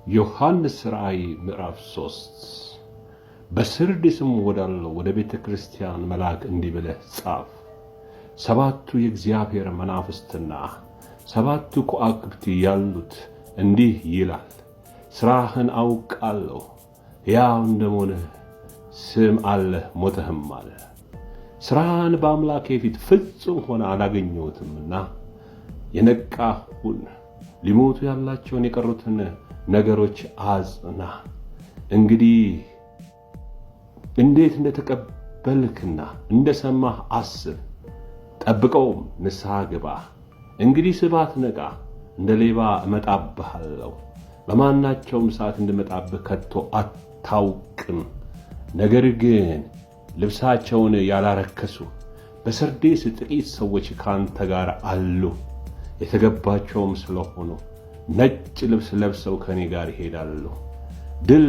ዮሐንስ ራእይ ምዕራፍ 3 በሰርዴስም ወዳለው ወደ ቤተ ክርስቲያን መልአክ እንዲህ ብለህ ጻፍ። ሰባቱ የእግዚአብሔር መናፍስትና ሰባቱ ከዋክብት ያሉት እንዲህ ይላል፣ ሥራህን አውቃለሁ፣ ሕያው እንደሆንህ ስም አለህ፣ ሞተህማል። ሥራህን በአምላኬ ፊት ፍጹም ሆነ አላገኘሁትምና የነቃህ ሁን፣ ሊሞቱ ያላቸውን የቀሩትን ነገሮች አጽና። እንግዲህ እንዴት እንደተቀበልክና እንደሰማህ አስብ፣ ጠብቀውም ንስሐ ግባ። እንግዲህ ስባት ነቃ፣ እንደ ሌባ እመጣብሃለሁ፣ በማናቸውም ሰዓት እንድመጣብህ ከቶ አታውቅም። ነገር ግን ልብሳቸውን ያላረከሱ በሰርዴስ ጥቂት ሰዎች ካንተ ጋር አሉ። የተገባቸውም ስለሆኑ ነጭ ልብስ ለብሰው ከኔ ጋር ይሄዳሉ። ድል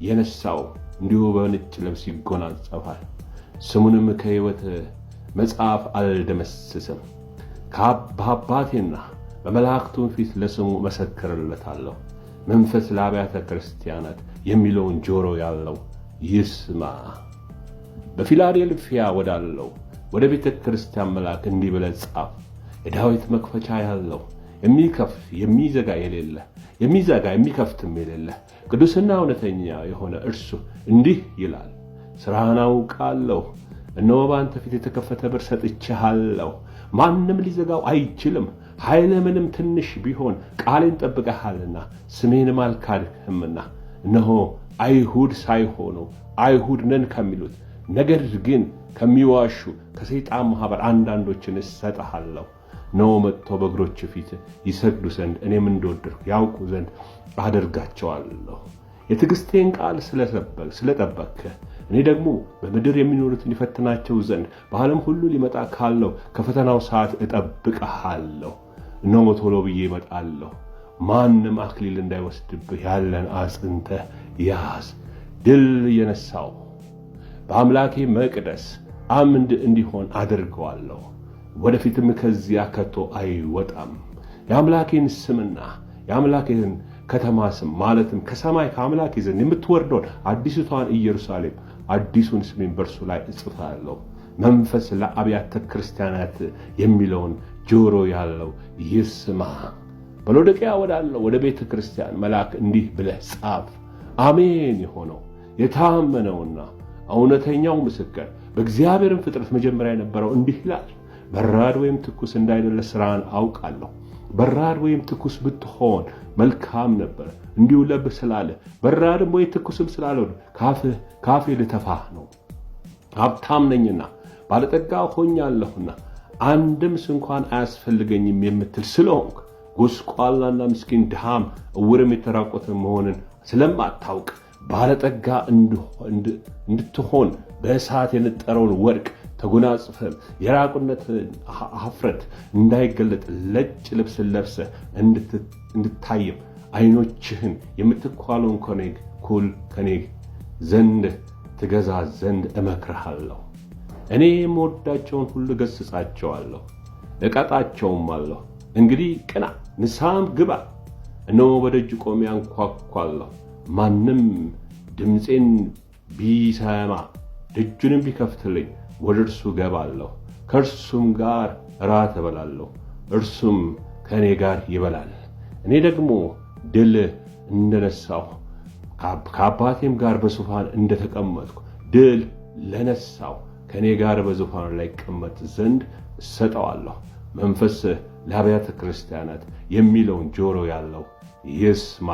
የነሳው እንዲሁ በነጭ ልብስ ይጎናጸፋል፣ ስሙንም ከሕይወት መጽሐፍ አልደመስስም። በአባቴና በመላእክቱም ፊት ለስሙ መሰክርለታለሁ። መንፈስ ለአብያተ ክርስቲያናት የሚለውን ጆሮ ያለው ይስማ። በፊላዴልፊያ ወዳለው ወደ ቤተ ክርስቲያን መልአክ እንዲህ ብለህ ጻፍ። የዳዊት መክፈቻ ያለው የሚከፍት የሚዘጋ የሌለ የሚዘጋ የሚከፍትም የሌለ ቅዱስና እውነተኛ የሆነ እርሱ እንዲህ ይላል፣ ሥራህን አውቃለሁ፣ እነሆ በአንተ ፊት የተከፈተ በር ሰጥቼሃለሁ፣ ማንም ሊዘጋው አይችልም። ኃይልህ ምንም ትንሽ ቢሆን ቃሌን ጠብቀሃልና ስሜንም አልካድህምና። እነሆ አይሁድ ሳይሆኑ አይሁድ ነን ከሚሉት ነገር ግን ከሚዋሹ ከሰይጣን ማኅበር አንዳንዶችን እሰጥሃለሁ። ነው መጥቶ በእግሮች ፊት ይሰግዱ ዘንድ እኔም እንደወደድኩ ያውቁ ዘንድ አደርጋቸዋለሁ። የትዕግሥቴን ቃል ስለጠበቅህ እኔ ደግሞ በምድር የሚኖሩትን ይፈትናቸው ዘንድ በዓለም ሁሉ ሊመጣ ካለው ከፈተናው ሰዓት እጠብቅሃለሁ። እነሆ ቶሎ ብዬ እመጣለሁ። ማንም አክሊል እንዳይወስድብህ ያለን አጽንተህ ያዝ። ድል የነሳው በአምላኬ መቅደስ አምድ እንዲሆን አደርገዋለሁ። ወደፊትም ከዚያ ከቶ አይወጣም። የአምላኬን ስምና የአምላኬን ከተማ ስም ማለትም ከሰማይ ከአምላኬ ዘንድ የምትወርደውን አዲስቷን ኢየሩሳሌም አዲሱን ስሜን በእርሱ ላይ እጽፋለሁ። መንፈስ ለአብያተ ክርስቲያናት የሚለውን ጆሮ ያለው ይስማ። በሎዶቅያ ወዳለው ወደ ቤተ ክርስቲያን መልአክ እንዲህ ብለህ ጻፍ። አሜን የሆነው የታመነውና እውነተኛው ምስክር በእግዚአብሔርም ፍጥረት መጀመሪያ የነበረው እንዲህ ይላል፣ በራድ ወይም ትኩስ እንዳይደለ ሥራን አውቃለሁ። በራድ ወይም ትኩስ ብትሆን መልካም ነበር፣ እንዲሁ ለብህ ስላለ በራድም ወይ ትኩስም ስላልሆነ ካፌ ልተፋህ ነው። ሀብታም ነኝና ባለጠጋ ሆኛለሁና አንድም እንኳን አያስፈልገኝም የምትል ስለሆንክ ጎስቋላና ምስኪን ድሃም ዕውርም የተራቆተ መሆንን ስለማታውቅ ባለጠጋ እንድትሆን በእሳት የነጠረውን ወርቅ ተጎናጽፈህ የራቁነት ኀፍረት እንዳይገለጥ ነጭ ልብስ ለብሰህ እንድታይም ዓይኖችህን የምትኳለውን ከኔ ዘንድ ትገዛ ዘንድ እመክርሃለሁ። እኔ የምወዳቸውን ሁሉ ገሥጻቸዋለሁ፣ እቀጣቸውም አለሁ። እንግዲህ ቅና፣ ንስሐም ግባ። እነሆ በደጅ ቆሜ አንኳኳለሁ። ማንም ድምፄን ቢሰማ ደጁንም ቢከፍትልኝ ወደ እርሱ ገባለሁ፣ ከእርሱም ጋር እራት እበላለሁ፣ እርሱም ከእኔ ጋር ይበላል። እኔ ደግሞ ድል እንደነሳሁ ከአባቴም ጋር በዙፋን እንደተቀመጥኩ ድል ለነሳው ከእኔ ጋር በዙፋኑ ላይ ይቀመጥ ዘንድ እሰጠዋለሁ። መንፈስ ለአብያተ ክርስቲያናት የሚለውን ጆሮ ያለው ይስማ።